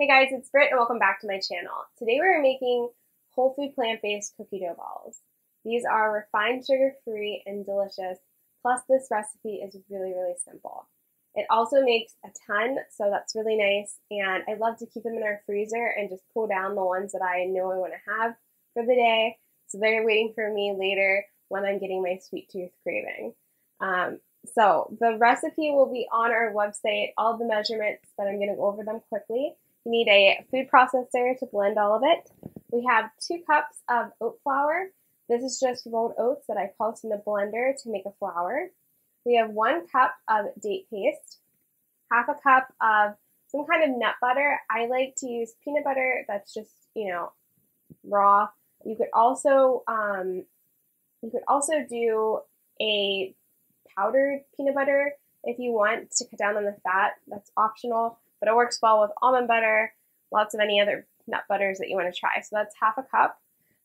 Hey guys, it's Britt and welcome back to my channel. Today we're making whole food plant-based cookie dough balls. These are refined sugar-free and delicious, plus this recipe is really simple. It also makes a ton, so that's really nice, and I love to keep them in our freezer and just pull down the ones that I know I want to have for the day, so they're waiting for me later when I'm getting my sweet tooth craving. So the recipe will be on our website, all the measurements, but I'm going to go over them quickly. You need a food processor to blend all of it. We have 2 cups of oat flour. This is just rolled oats that I pulsed in a blender to make a flour. We have 1 cup of date paste, half a cup of some kind of nut butter. I like to use peanut butter that's just, raw. You could also do a powdered peanut butter if you want to cut down on the fat. That's optional, but it works well with almond butter, lots of any other nut butters that you want to try. So that's half a cup.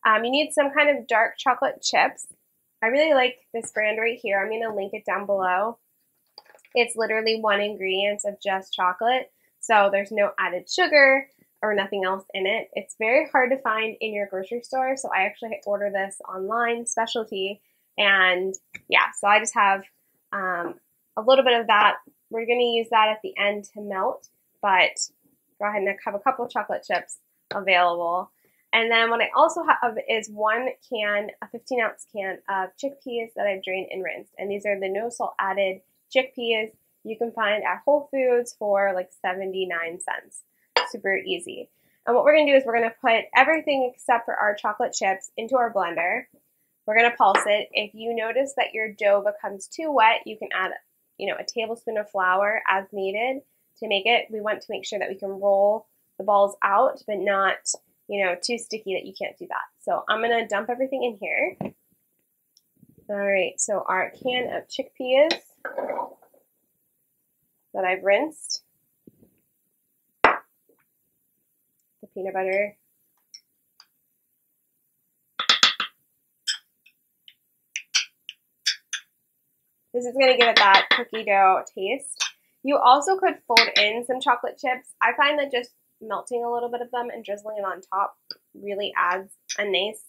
You need some kind of dark chocolate chips. I really like this brand right here. I'm going to link it down below. It's literally 1 ingredient of just chocolate, so there's no added sugar or nothing else in it. It's very hard to find in your grocery store, so I actually order this online, specialty, and yeah, so I just have a little bit of that. We're going to use that at the end to melt, but go ahead and have a couple of chocolate chips available. And then what I also have is 1 can, a 15-ounce can of chickpeas that I've drained and rinsed. And these are the no salt added chickpeas you can find at Whole Foods for like 79 cents. Super easy. And what we're going to do is we're going to put everything except for our chocolate chips into our blender. We're going to pulse it. If you notice that your dough becomes too wet, you can add, a tablespoon of flour as needed to make it. We want to make sure that we can roll the balls out, but not, too sticky that you can't do that. So I'm going to dump everything in here. All right, so our can of chickpeas that I've rinsed, the peanut butter, this is going to give it that cookie dough taste. You also could fold in some chocolate chips. I find that just melting a little bit of them and drizzling it on top really adds a nice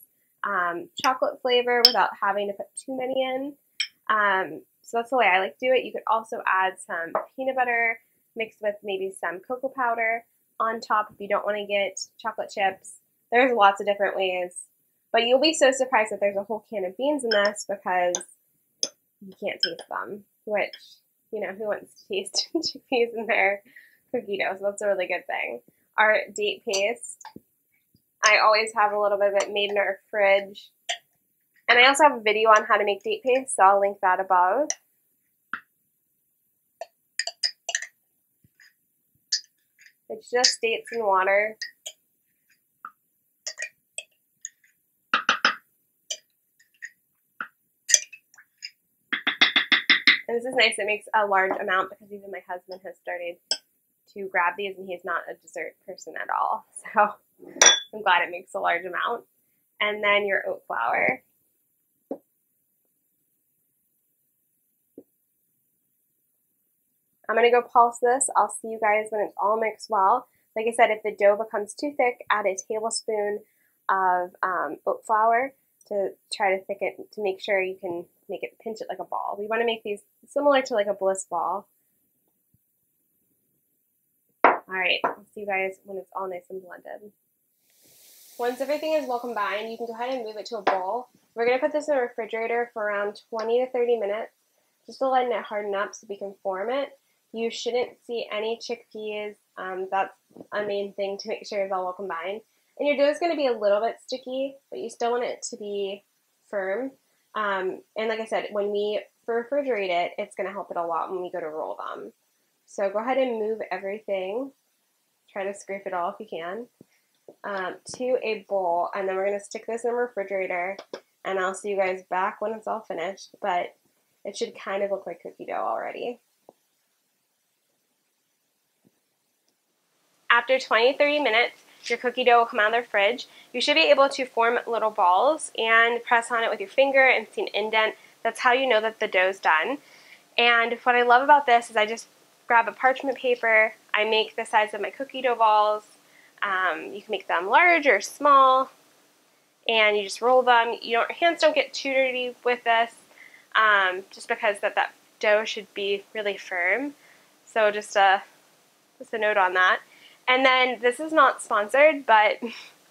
chocolate flavor without having to put too many in. So that's the way I like to do it. You could also add some peanut butter mixed with maybe some cocoa powder on top if you don't want to get chocolate chips. There's lots of different ways, but you'll be so surprised that there's a whole can of beans in this because you can't taste them, which, who wants to taste chickpeas in their cookie dough? So that's a really good thing. Our date paste, I always have a little bit of it made in our fridge. And I also have a video on how to make date paste, so I'll link that above. It's just dates and water. And this is nice. It makes a large amount because even my husband has started to grab these, and he's not a dessert person at all. So I'm glad it makes a large amount. And then your oat flour. I'm going to go pulse this. I'll see you guys when it's all mixed well. Like I said, if the dough becomes too thick, add a tablespoon of oat flour to try to thicken, to make sure you can pinch it like a ball. We want to make these similar to like a bliss ball. All right, I'll see you guys when it's all nice and blended. Once everything is well combined, you can go ahead and move it to a bowl. We're going to put this in the refrigerator for around 20 to 30 minutes, just to let it harden up so we can form it. You shouldn't see any chickpeas. That's a main thing to make sure it's all well combined. And your dough is going to be a little bit sticky, but you still want it to be firm. And like I said, when we refrigerate it, it's going to help it a lot when we go to roll them. So go ahead and move everything. Try to scrape it all if you can. To a bowl, and then we're going to stick this in the refrigerator, and I'll see you guys back when it's all finished, but it should kind of look like cookie dough already. After 20-30 minutes, your cookie dough will come out of the fridge. You should be able to form little balls and press on it with your finger and see an indent. That's how you know that the dough's done. And what I love about this is I just grab a parchment paper, I make the size of my cookie dough balls, You can make them large or small, and you just roll them. Your hands don't get too dirty with this, just because that dough should be really firm. So just a note on that. And then this is not sponsored, but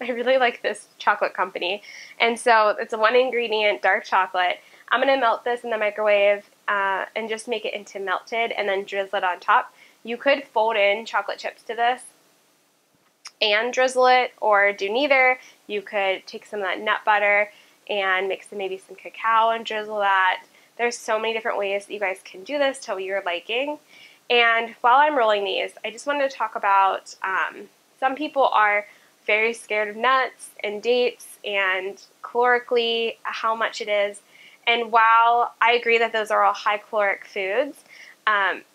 I really like this chocolate company. And so it's a 1-ingredient dark chocolate. I'm going to melt this in the microwave and just make it into melted and then drizzle it on top. You could fold in chocolate chips to this and drizzle it, or do neither. You could take some of that nut butter and mix maybe some cacao and drizzle that. There's so many different ways that you guys can do this to your liking. And while I'm rolling these, I just wanted to talk about some people are very scared of nuts and dates and calorically how much it is. And while I agree that those are all high caloric foods,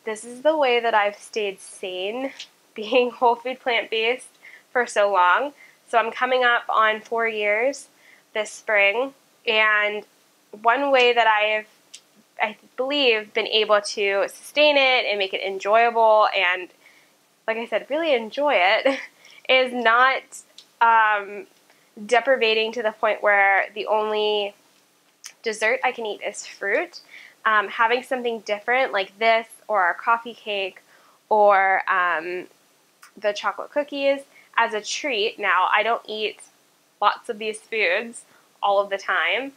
this is the way that I've stayed sane being whole food plant-based for so long. So I'm coming up on 4 years this spring, and one way that I believe, been able to sustain it and make it enjoyable and, like I said, really enjoy it is not deprivating to the point where the only dessert I can eat is fruit. Having something different like this, or a coffee cake, or the chocolate cookies as a treat. Now, I don't eat lots of these foods all of the time,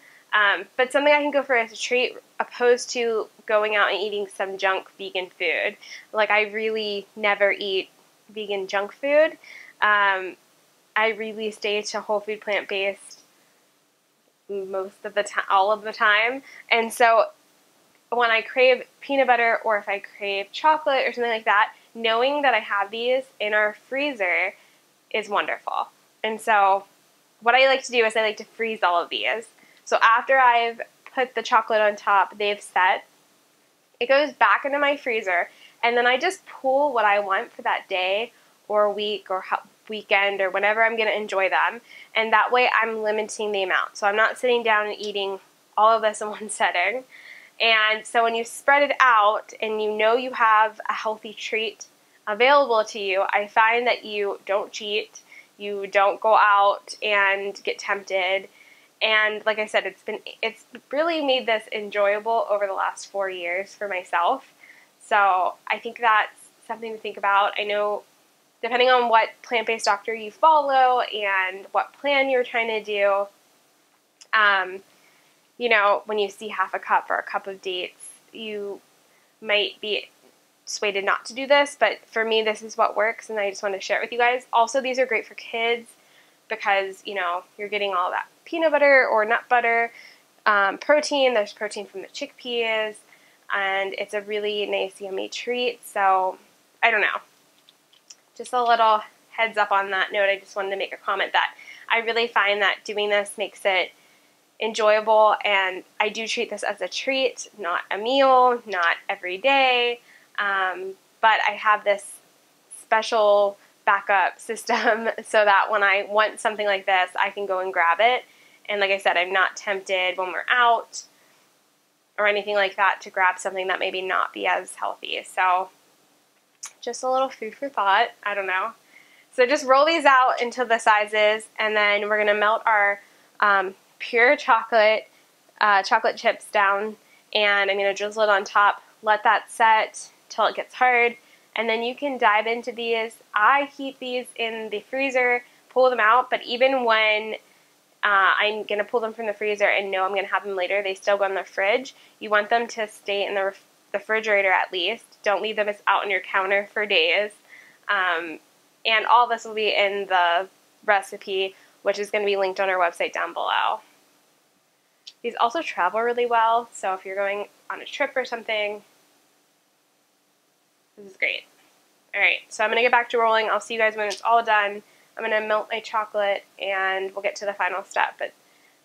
but something I can go for as a treat, opposed to going out and eating some junk vegan food. Like, I really never eat vegan junk food. I really stay to whole food plant-based most of the time, all of the time. And so when I crave peanut butter, or if I crave chocolate or something like that, knowing that I have these in our freezer is wonderful. And so what I like to do is I like to freeze all of these. So after I've put the chocolate on top, they've set, it goes back into my freezer, and then I just pull what I want for that day or week or weekend or whenever I'm going to enjoy them. And that way I'm limiting the amount. So I'm not sitting down and eating all of this in one setting. And so when you spread it out and you know you have a healthy treat available to you, I find that you don't cheat, you don't go out and get tempted. And like I said, it's really made this enjoyable over the last 4 years for myself. So I think that's something to think about. I know, depending on what plant-based doctor you follow and what plan you're trying to do, you know, when you see half a cup or a cup of dates, you might be swayed not to do this, but for me, this is what works, and I just want to share it with you guys. Also, these are great for kids because, you know, you're getting all that peanut butter or nut butter, protein. There's protein from the chickpeas, and it's a really nice, yummy treat. So, I don't know. Just a little heads up on that note. I just wanted to make a comment that I really find that doing this makes it enjoyable, and I do treat this as a treat, not a meal, not every day, but I have this special backup system so that when I want something like this, I can go and grab it. And like I said, I'm not tempted when we're out or anything like that to grab something that maybe not be as healthy. So just a little food for thought. I don't know. So just roll these out into the sizes, and then we're going to melt our pure chocolate chips down, and I'm going to drizzle it on top, let that set till it gets hard, and then you can dive into these. I keep these in the freezer, pull them out, but even when I'm going to pull them from the freezer and know I'm going to have them later, they still go in the fridge. You want them to stay in the refrigerator at least. Don't leave them out on your counter for days. And all this will be in the recipe, which is going to be linked on our website down below. These also travel really well, so if you're going on a trip or something, this is great. Alright, so I'm going to get back to rolling. I'll see you guys when it's all done. I'm going to melt my chocolate, and we'll get to the final step. But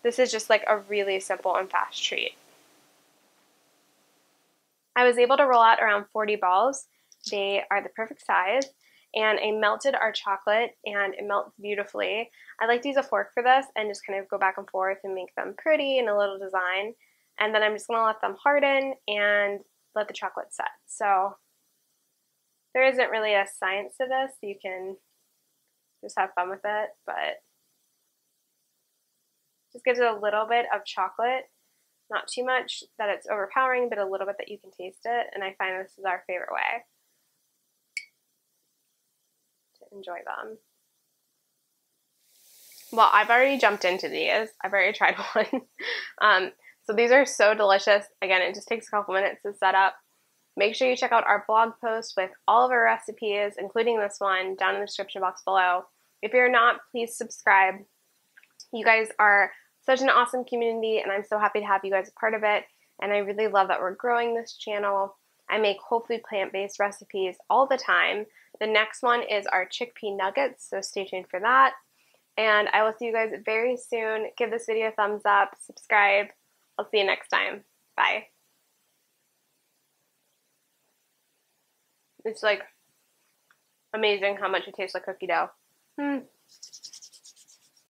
this is just like a really simple and fast treat. I was able to roll out around 40 balls. They are the perfect size. And I melted our chocolate, and it melts beautifully. I like to use a fork for this and just kind of go back and forth and make them pretty and a little design. And then I'm just going to let them harden and let the chocolate set. So there isn't really a science to this. You can just have fun with it, but just gives it a little bit of chocolate, not too much that it's overpowering, but a little bit that you can taste it, and I find this is our favorite way to enjoy them. Well, I've already jumped into these. I've already tried one. So these are so delicious. Again, it just takes a couple minutes to set up. Make sure you check out our blog post with all of our recipes, including this one, down in the description box below. If you're not, please subscribe. You guys are such an awesome community, and I'm so happy to have you guys a part of it. And I really love that we're growing this channel. I make whole food plant-based recipes all the time. The next one is our chickpea nuggets, so stay tuned for that. And I will see you guys very soon. Give this video a thumbs up, subscribe. I'll see you next time. Bye. It's like amazing how much it tastes like cookie dough.